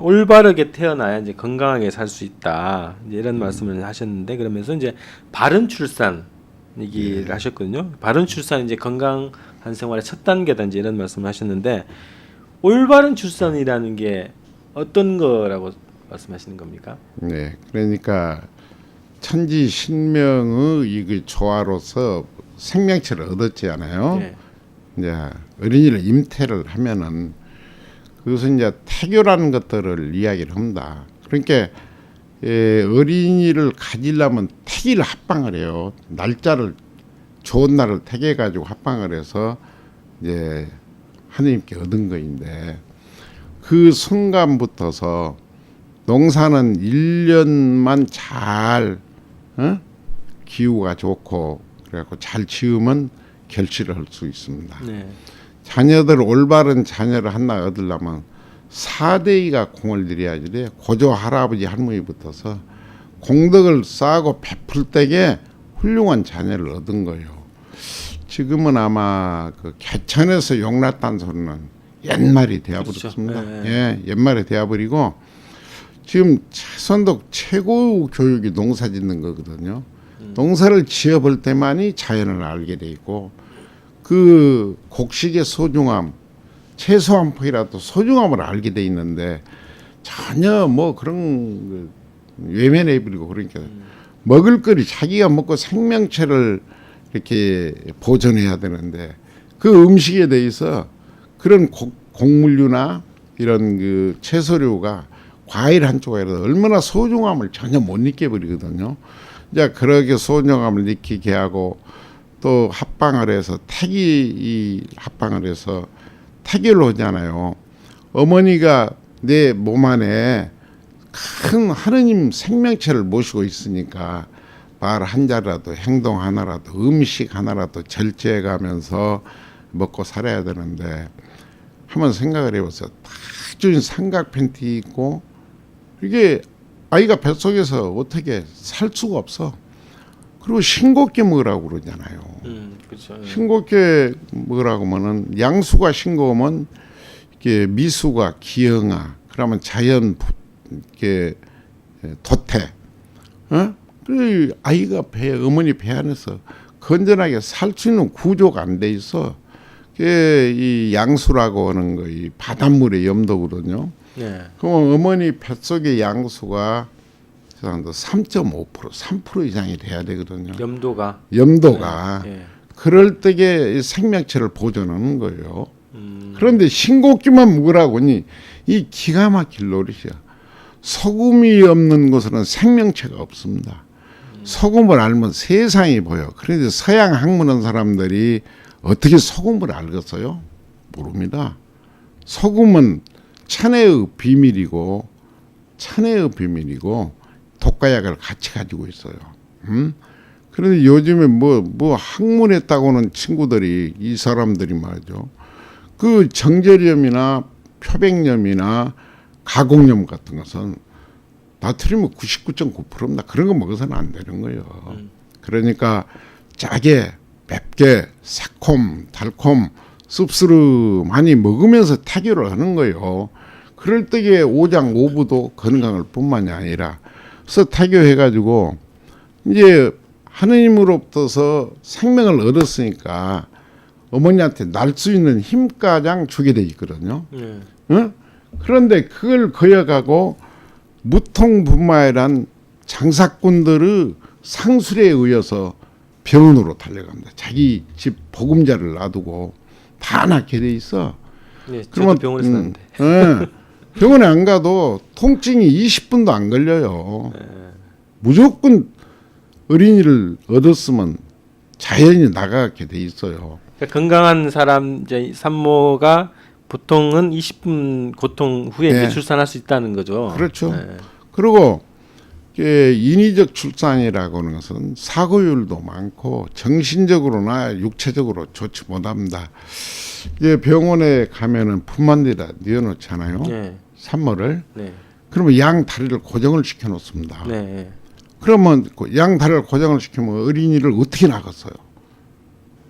올바르게 태어나야 이제 건강하게 살 수 있다. 이제 이런 말씀을 하셨는데 그러면서 이제 바른 출산 얘기를 하셨거든요. 바른 출산 이제 건강한 생활의 첫 단계다 이제 이런 말씀을 하셨는데 올바른 출산이라는 게 어떤 거라고 말씀하시는 겁니까? 네, 그러니까 천지 신명의 이 조화로서 생명체를 얻었잖아요. 네. 이제 어린이를 임태를 하면은 그것은 이제 태교라는 것들을 이야기를 합니다. 그러니까 어린이를 가지려면 태기를 합방을 해요. 날짜를 좋은 날을 택해 가지고 합방을 해서 이제 하느님께 얻은 거인데 그 순간부터서 농사는 1년만 잘 기후가 좋고 그래갖고 잘 지으면 결실을 할 수 있습니다. 네. 자녀들 올바른 자녀를 하나 얻으려면 4대이가 공을 들여야지 돼. 고조 할아버지 할머니부터서 공덕을 쌓고 베풀 때에 훌륭한 자녀를 얻은 거예요. 지금은 아마 그 개천에서 용났다는 소리는 옛말이 되어버렸습니다. 그렇죠. 네. 예, 옛말이 되어버리고 지금 최선덕 최고 교육이 농사 짓는 거거든요. 농사를 지어볼 때만이 자연을 알게 돼 있고 그 곡식의 소중함, 채소 한 포기라도 소중함을 알게 돼 있는데 전혀 뭐 그런 외면해 버리고 그러니까 먹을거리 자기가 먹고 생명체를 이렇게 보존해야 되는데 그 음식에 대해서 그런 곡물류나 이런 그 채소류가 과일 한쪽이라도 얼마나 소중함을 전혀 못 느껴 버리거든요. 이제 그렇게 소중함을 느끼게 하고 또 합방을 해서 태기 합방을 해서 태교를 하잖아요. 어머니가 내 몸 안에 큰 하느님 생명체를 모시고 있으니까 말 한 자라도 행동 하나라도 음식 하나라도 절제해 가면서 먹고 살아야 되는데 한번 생각을 해보세요. 딱 좋은 삼각 팬티 입고 이게 아이가 뱃속에서 어떻게 살 수가 없어. 그리고 싱겁게 먹으라고 그러잖아요. 그렇죠. 싱겁게 먹으라고 하면은 양수가 싱거우면 이게 미수가 기형아 그러면 자연 이렇게 도태. 그 아이가 어머니 배 안에서 건전하게 살 수 있는 구조가 안 돼 있어. 이 양수라고 하는 거 이 바닷물의 염도거든요. 네. 그럼 어머니 뱃속의 양수가 3.5%, 3% 이상이 돼야 되거든요. 염도가. 염도가. 그럴 때에 생명체를 보존하는 거예요. 그런데 싱겁기만 먹으라고 하니 이 기가 막힐 노릇이야. 소금이 없는 곳에는 생명체가 없습니다. 소금을 알면 세상이 보여. 그런데 서양 학문한 사람들이 어떻게 소금을 알겠어요? 모릅니다. 소금은 천혜의 비밀이고 독가약을 같이 가지고 있어요. 그런데 요즘에 뭐 학문했다고는 친구들이 이 사람들이 말이죠. 그 정제염이나 표백염이나 가공염 같은 것은 나트륨이 99.9%입니다. 그런 거 먹어서는 안 되는 거예요. 그러니까 짜게, 맵게, 새콤, 달콤, 씁쓸 많이 먹으면서 태교를 하는 거예요. 그럴 때에 오장오부도 건강할 뿐만이 아니라 그래서 태교해가지고 이제 하느님으로부터서 생명을 얻었으니까 어머니한테 날 수 있는 힘가장 주게 돼 있거든요. 그런데 그걸 거여가고 무통분마이란 장사꾼들의 상술에 의해서 병원으로 달려갑니다. 자기 집 보금자를 놔두고 다 낳게 돼 있어. 네, 저도 병원에서 났는데. 병원에 안 가도 통증이 20분도 안 걸려요. 무조건 어린이를 얻었으면 자연히 나가게 돼 있어요. 그러니까 건강한 사람 이제 산모가 보통은 20분 고통 후에 이제 출산할 수 있다는 거죠. 그렇죠. 그리고 인위적 출산이라고 하는 것은 사고율도 많고 정신적으로나 육체적으로 좋지 못합니다. 이제 병원에 가면은 품만대다 뉘어놓잖아요. 산모를. 그러면 양 다리를 고정을 시켜 놓습니다. 그러면 양 다리를 고정을 시키면 어린이를 어떻게 나갔어요?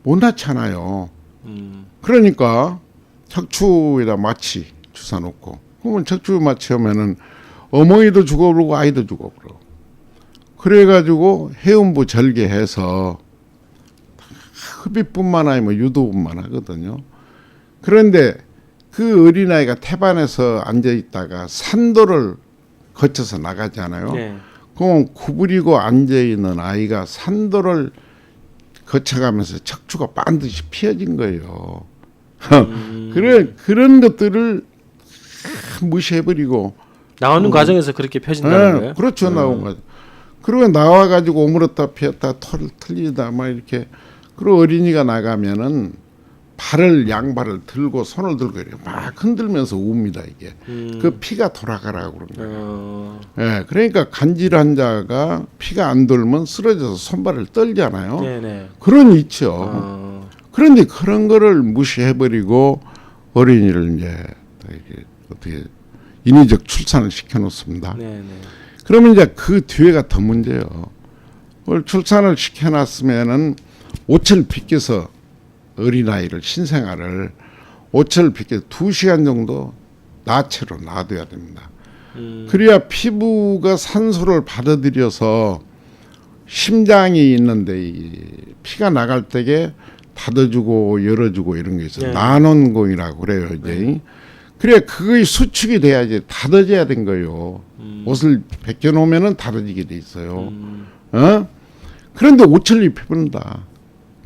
못 낳잖아요. 그러니까 척추에다 마취 주사 놓고 그러면 척추 마취하면은 어머니도 죽어버리고 아이도 죽어버려. 그래가지고 해운부 절개해서 흡입뿐만 아니면 유도뿐만 하거든요. 그런데 그 어린아이가 태반에서 앉아있다가 산도를 거쳐서 나가잖아요. 네. 그럼 구부리고 앉아있는 아이가 산도를 거쳐가면서 척추가 반드시 피어진 거예요. 그런 것들을 무시해버리고 나오는 과정에서 그렇게 펴진다는 거예요? 그렇죠. 나온 거죠. 그리고 나와가지고 오므렸다 피었다 털을 틀리다 막 이렇게. 그리고 어린이가 나가면은 발을 양발을 들고 손을 들고 이렇게 막 흔들면서 웁니다 이게. 그 피가 돌아가라고 그런 거예요. 예, 그러니까 간질 환자가 피가 안 돌면 쓰러져서 손발을 떨잖아요. 네네. 그런 있죠. 그런데 그런 거를 무시해버리고 어린이를 이제 이렇게 어떻게 인위적 출산을 시켜놓습니다. 네네. 그러면 이제 그 뒤에가 더 문제예요. 오늘 출산을 시켜놨으면은 옷을 벗겨서 어린아이를 신생아를 옷을 벗겨서 2시간 정도 나체로 놔둬야 됩니다. 그래야 피부가 산소를 받아들여서 심장이 있는데 이 피가 나갈 때에 닫아주고 열어주고 이런 게 있어요. 네. 난원공이라고 그래요. 이제. 그래 그거의 수축이 돼야지 닫아져야 된 거예요. 옷을 벗겨놓으면은 닫아지게 돼 있어요. 그런데 옷을 입혀본다.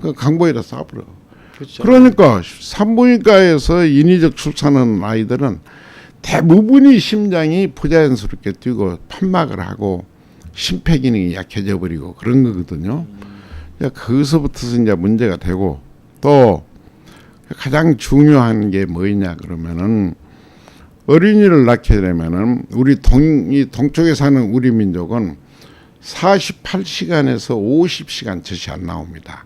그 강보에다 싸버려. 그렇죠. 그러니까 산부인과에서 인위적 출산하는 아이들은 대부분이 심장이 부자연스럽게 뛰고 판막을 하고 심폐기능이 약해져 버리고 그런 거거든요. 거기서부터 이제 문제가 되고 또 가장 중요한 게 뭐냐 그러면은 어린이를 낳게 되면은 우리 동쪽에 사는 우리 민족은 48시간에서 50시간 젖이 안 나옵니다.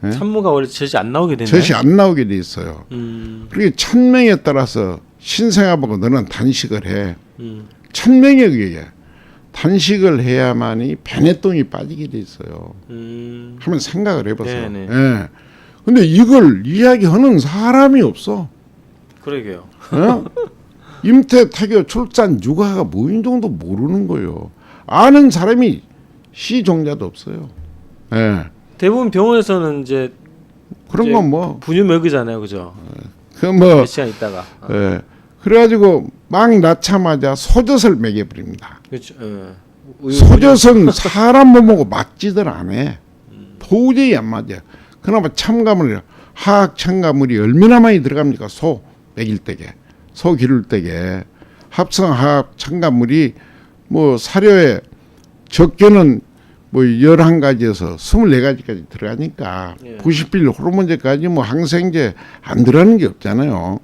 예? 산모가 원래 젖이 안 나오게 되나요? 젖이 안 나오게 돼 있어요. 그리고 1000명에 따라서 신생아보고 너는 단식을 해. 1000명에 의해 단식을 해야만이 변해똥이 빠지게 돼 있어요. 한번 생각을 해보세요. 네네. 예. 근데 이걸 이야기하는 사람이 없어. 그러게요. 어? 임태, 태교, 출산, 육아가 뭐인 정도 모르는 거예요. 아는 사람이 시종자도 없어요. 예. 대부분 병원에서는 이제 그런 이제 건 뭐, 분유 먹이잖아요, 그죠? 그 뭐, 몇 시간 있다가. 예. 그래가지고 막 낳자마자 소젖을 먹여버립니다. 그렇죠. 소젖은 사람 몸하고 맞지들 안 해. 도저히 안 맞아. 그나마 첨가물, 화학 첨가물이 얼마나 많이 들어갑니까? 소 먹일 때게, 소 기를 때게. 합성화학 첨가물이 뭐 사료에 적게는 뭐 11가지에서 24가지까지 들어가니까 예. 부시필 호르몬제까지 뭐 항생제 안 들어가는 게 없잖아요.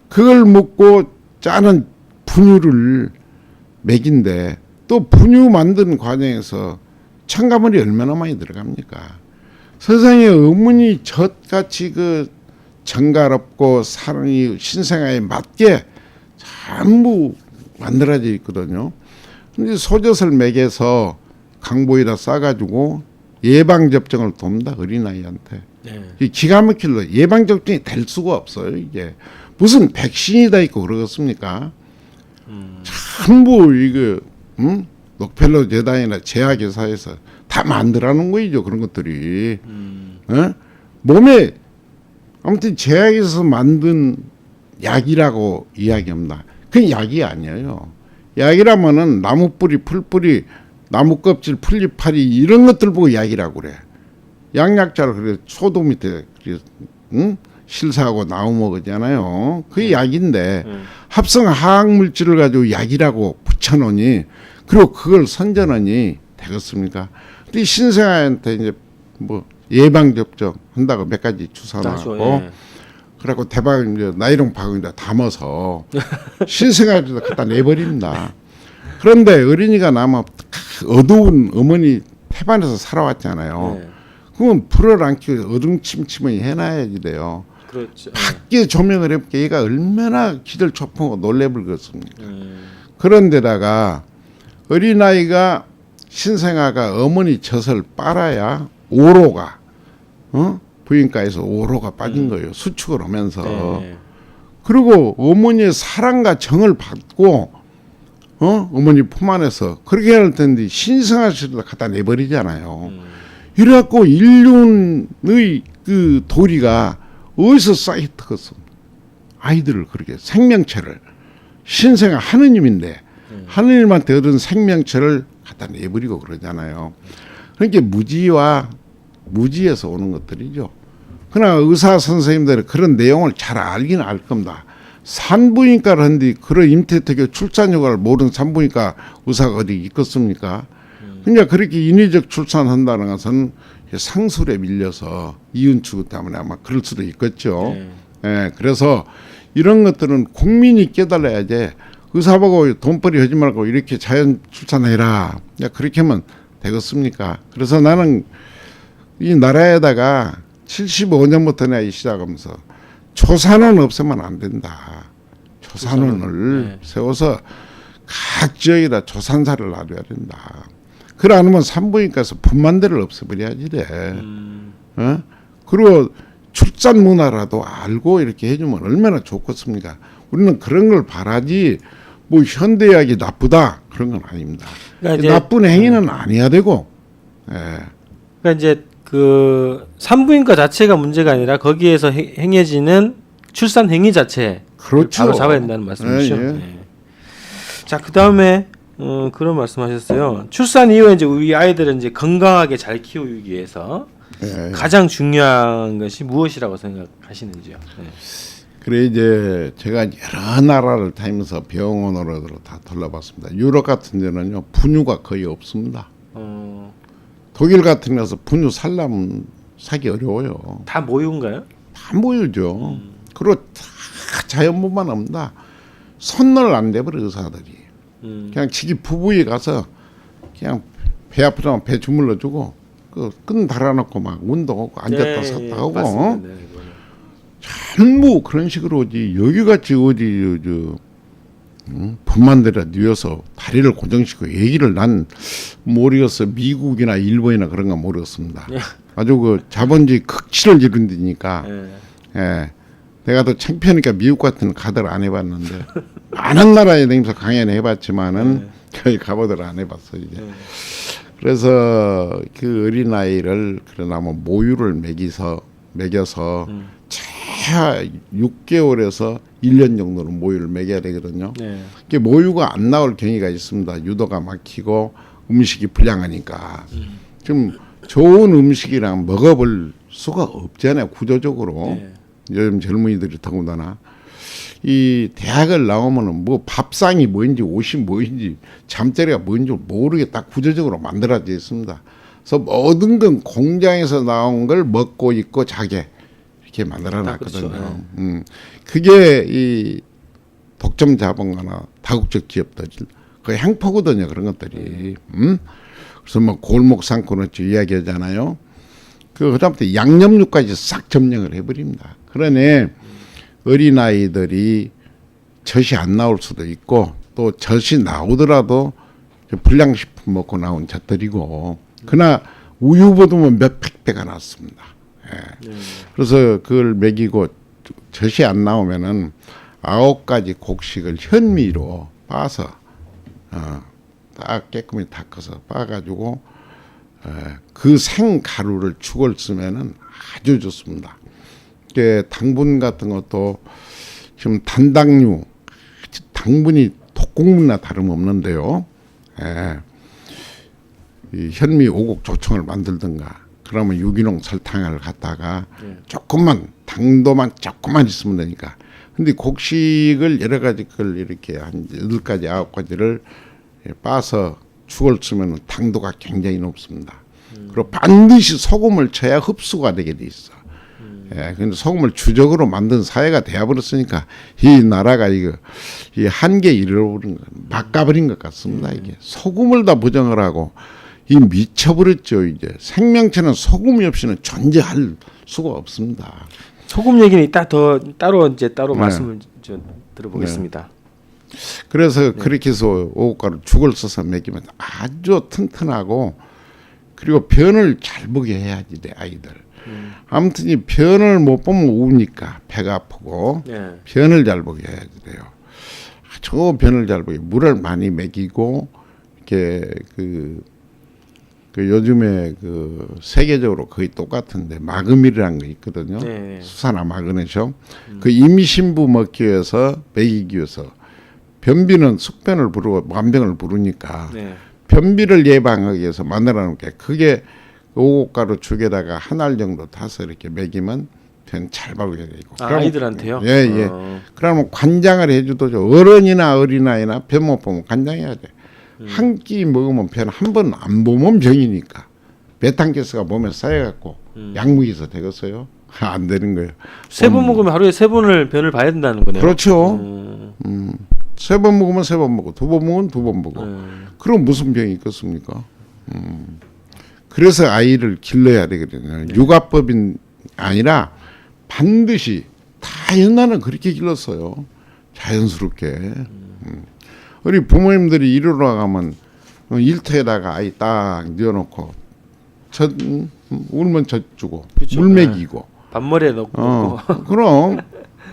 그걸 먹고 짜는 분유를 먹인데 또 분유 만드는 과정에서 첨가물이 얼마나 많이 들어갑니까? 세상에 어머니 젖같이 그 정갈없고 사랑이 신생아에 맞게 전부 만들어져 있거든요. 근데 소젖을 먹여서 강보에다 싸가지고 예방접종을 돕니다. 어린아이한테. 네. 이 기가 막힐러 예방접종이 될 수가 없어요. 이게 무슨 백신이 다 있고 그러겠습니까? 전부 이거 록펠러 재단이나 제약회사에서 다 만들어놓은 거이죠. 그런 것들이. 어? 몸에 아무튼 제약에서 만든 약이라고 이야기합니다. 그건 약이 아니에요. 약이라면은 나무 뿌리, 풀 뿌리, 나무 껍질, 풀잎파리 이런 것들 보고 약이라고 그래. 양약자를 그래 소도 밑에 그래, 실사하고 나무 먹었잖아요. 그게 약인데 합성 화학 물질을 가지고 약이라고 붙여놓으니 그리고 그걸 선전하니 되겠습니까? 근데 신생아한테 이제 뭐 예방 접종 한다고 몇 가지 주사 놔고 예. 그래갖고 대박 이제 나이롱 바구니에다 담아서 신생아한테 갖다 내버립니다. 그런데 어린이가 남아 어두운 어머니 태반에서 살아왔잖아요. 네. 그건 불을 안 켜고 어둠침침하게 해놔야지 돼요. 그렇죠. 밖에 조명을 해볼게 얘가 얼마나 기절초풍하고 놀래불겠습니까. 그런데다가 어린아이가 신생아가 어머니 젖을 빨아야 오로가 부인과에서 오로가 빠진 거예요. 수축을 하면서. 네. 그리고 어머니의 사랑과 정을 받고 어머니 품 안에서 그렇게 할 텐데 신성하시다 갖다 내버리잖아요. 이래갖고 인륜의 그 도리가 어디서 쌓였겠어? 아이들을 그렇게 생명체를 신생아 하느님인데 하느님한테 얻은 생명체를 갖다 내버리고 그러잖아요. 그러니까 무지에서 오는 것들이죠. 그러나 의사 선생님들은 그런 내용을 잘 알긴 알 겁니다. 산부인과를 하는데 그런 임태택의 출산 효과를 모르는 산부인과 의사가 어디 있겠습니까? 그러니까 그렇게 인위적 출산한다는 것은 상술에 밀려서 이윤 추구 때문에 아마 그럴 수도 있겠죠. 예, 그래서 이런 것들은 국민이 깨달아야지 의사 보고 돈벌이 하지 말고 이렇게 자연 출산해라. 야, 그렇게 하면 되겠습니까? 그래서 나는 이 나라에다가 75년부터 내가 시작하면서 조산원 없애면 안 된다. 조산원을 세워서 각 지역에다 조산사를 놔둬야 된다. 그래 않으면 산부인과에서 분만대를 없애버려야지 돼. 그리고 출산 문화라도 알고 이렇게 해주면 얼마나 좋겠습니까? 우리는 그런 걸 바라지 뭐 현대의학이 나쁘다 그런 건 아닙니다. 그러니까 나쁜 행위는 안 해야 되고. 그러니까 이제 그 산부인과 자체가 문제가 아니라 거기에서 행해지는 출산 행위 자체 그렇죠. 바로 잡아야 된다는 말씀이시죠. 네. 자, 그 다음에 그런 말씀하셨어요. 출산 이후에 이제 우리 아이들은 이제 건강하게 잘 키우기 위해서 가장 중요한 것이 무엇이라고 생각하시는지요? 네. 그래 이제 제가 여러 나라를 다니면서 병원으로 다 돌아봤습니다. 유럽 같은 데는요 분유가 거의 없습니다. 독일 같은 데서 분유 살려면 사기 어려워요. 다 모유인가요? 다 모유죠. 그리고 다 자연분만 합니다. 손을 안 대버려 의사들이. 그냥 지기 부부에 가서 그냥 배 아프다면 배 주물러주고 끈 달아놓고 막 운동하고 앉았다 섰다 하고 전부 그런 식으로 오지 여기같이 어디 분만대라 뉘어서 다리를 고정시키고 얘기를 난 모르겠어. 미국이나 일본이나 그런 건 모르겠습니다. 아주 그 자본주의 극치를 이룬 데니까 예. 내가 더 창피하니까 미국 같은 가들 안 해봤는데 많은 나라에 다니면서 강연을 해봤지만은 거기 가보들 안 해봤어 이제. 그래서 그 어린 아이를 그러나 뭐 모유를 먹여서 최하 6개월에서 1년 정도는 모유를 먹여야 되거든요. 그게 모유가 안 나올 경우가 있습니다. 유도가 막히고 음식이 불량하니까. 지금 좋은 음식이랑 먹어볼 수가 없잖아요. 구조적으로. 요즘 젊은이들이 더군다나 이 대학을 나오면은 뭐 밥상이 뭐인지 옷이 뭐인지 잠자리가 뭐인지 모르게 딱 구조적으로 만들어져 있습니다. 그래서 모든 건 공장에서 나온 걸 먹고 입고 자게 이렇게 만들어놨거든요. 그렇죠. 그게 이 독점 자본가나 다국적 기업들 그 행포거든요. 그런 것들이. 그래서 뭐 골목 상권을 이야기하잖아요. 그다음부터 양념류까지 싹 점령을 해버립니다. 그러니 어린아이들이 젖이 안 나올 수도 있고 또 젖이 나오더라도 불량식품 먹고 나온 젖들이고 그러나 우유보다는 몇백 배가 낫습니다. 그래서 그걸 먹이고 젖이 안 나오면은 9가지 곡식을 현미로 빻아서 딱 깨끗이 닦아서 빻아가지고 그 생가루를 죽을 쓰면은 아주 좋습니다. 당분 같은 것도 지금 단당류 당분이 독국물이나 다름없는데요. 이 현미 오곡 조청을 만들든가 그러면 유기농 설탕을 갖다가 조금만 당도만 조금만 있으면 되니까. 근데 곡식을 여러 가지 걸 이렇게 한 8가지 9가지를 빻아서 죽을 쓰면 당도가 굉장히 높습니다. 그리고 반드시 소금을 쳐야 흡수가 되게 돼 있어. 근데 소금을 주적으로 만든 사회가 되어버렸으니까 이 나라가 이 한계에 이르러버린 거, 막 가버린 것 같습니다. 이게 소금을 다 부정을 하고 이 미쳐버렸죠. 이제 생명체는 소금이 없이는 존재할 수가 없습니다. 소금 얘기는 이따 더 따로 말씀을 좀 들어보겠습니다. 그래서 그렇게 해서 오곡가루 죽을 써서 먹이면 아주 튼튼하고 그리고 변을 잘 보게 해야지 돼 아이들. 아무튼 이 변을 못 보면 우니까 배가 아프고 네. 변을 잘 보게 해야 돼요. 저 변을 잘 보게 물을 많이 먹이고 이렇게 그 요즘에 그 세계적으로 거의 똑같은데 마그밀이라는 거 있거든요. 네. 수산화 마그네슘. 그 임신부 먹기 위해서 먹이기 위해서 변비는 숙변을 부르고 만병을 부르니까 네. 변비를 예방하기 위해서 만들어 놓은 게 그게 오곡가루 죽에다가 한 알 정도 타서 이렇게 먹이면 변 잘 보게 되고. 아이들한테요? 예, 예. 그러면 관장을 해주도 죠. 어른이나 어린아이나 변 못 보면 관장해야 돼. 한 끼 먹으면 변 한 번 안 보면 병이니까. 메탄가스가 몸에 쌓여갖고 약물에서 되겠어요? 안 되는 거예요. 세 번 먹으면 하루에 세 번을 변을 봐야 된다는 거네요. 그렇죠. 세 번 먹으면 세 번 먹고 두 번 먹으면 두 번 먹고. 그럼 무슨 병이 있겠습니까? 그래서 아이를 길러야 되거든요. 네. 육아법인 아니라 반드시 다 옛날은 그렇게 길렀어요. 자연스럽게. 우리 부모님들이 이리로 가면 일터에다가 아이 딱 넣어놓고 울면 젖 주고 그쵸. 물 먹이고 밥머리에 넣고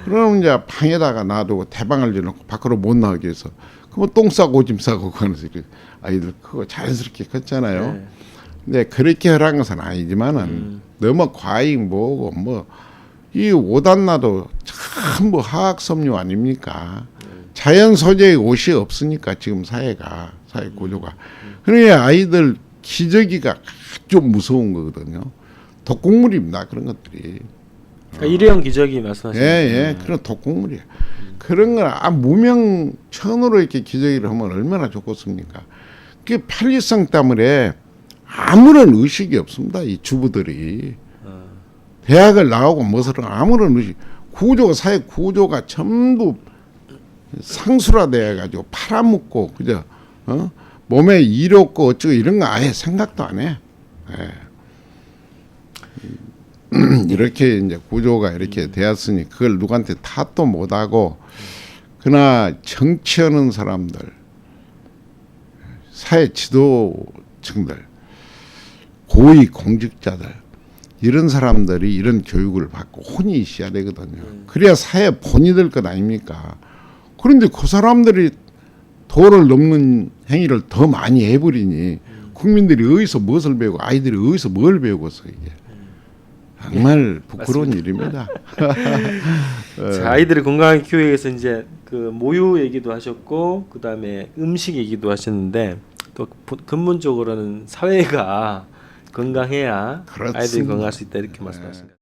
그럼 이제 방에다가 놔두고 대방을 내놓고 밖으로 못 나오게 해서 그럼 똥 싸고 오줌 싸고 그러면서 아이들 크고 자연스럽게 컸잖아요. 네. 근데 그렇게 하라는 것은 아니지만은 너무 과잉 뭐고 뭐 이 오단나도 참 뭐 화학 섬유 아닙니까? 자연 소재의 옷이 없으니까 지금 사회 구조가. 그러니까 아이들 기저귀가 좀 무서운 거거든요. 독극물입니다 그런 것들이. 그러니까 일회용 기저귀 말씀하시는 예, 그런 독극물이야. 그런 걸 무명천으로 이렇게 기저귀를 하면 얼마나 좋겠습니까? 그 편리성 때문에 아무런 의식이 없습니다. 이 주부들이 대학을 나오고 무엇을 아무런 의식 사회 구조가 전부 상술화돼 가지고 팔아먹고 그저 몸에 일 없고 어쩌고 이런 거 아예 생각도 안 해. 이렇게 이제 구조가 이렇게 되었으니 그걸 누구한테 탓도 못하고 그러나 정치하는 사람들 사회 지도층들 고위 공직자들 이런 사람들이 이런 교육을 받고 혼이 있어야 되거든요. 그래야 사회 본이 될 것 아닙니까? 그런데 그 사람들이 도를 넘는 행위를 더 많이 해버리니 국민들이 어디서 무엇을 배우고 아이들이 어디서 뭘 배우고서 이게 정말 부끄러운 일입니다. 자, 아이들의 건강한 교육에 대해서 이제 그 모유 얘기도 하셨고 그 다음에 음식 얘기도 하셨는데 또 근본적으로는 사회가 건강해야 그렇습니다. 아이들이 건강할 수 있다 이렇게 말씀하신 거예요.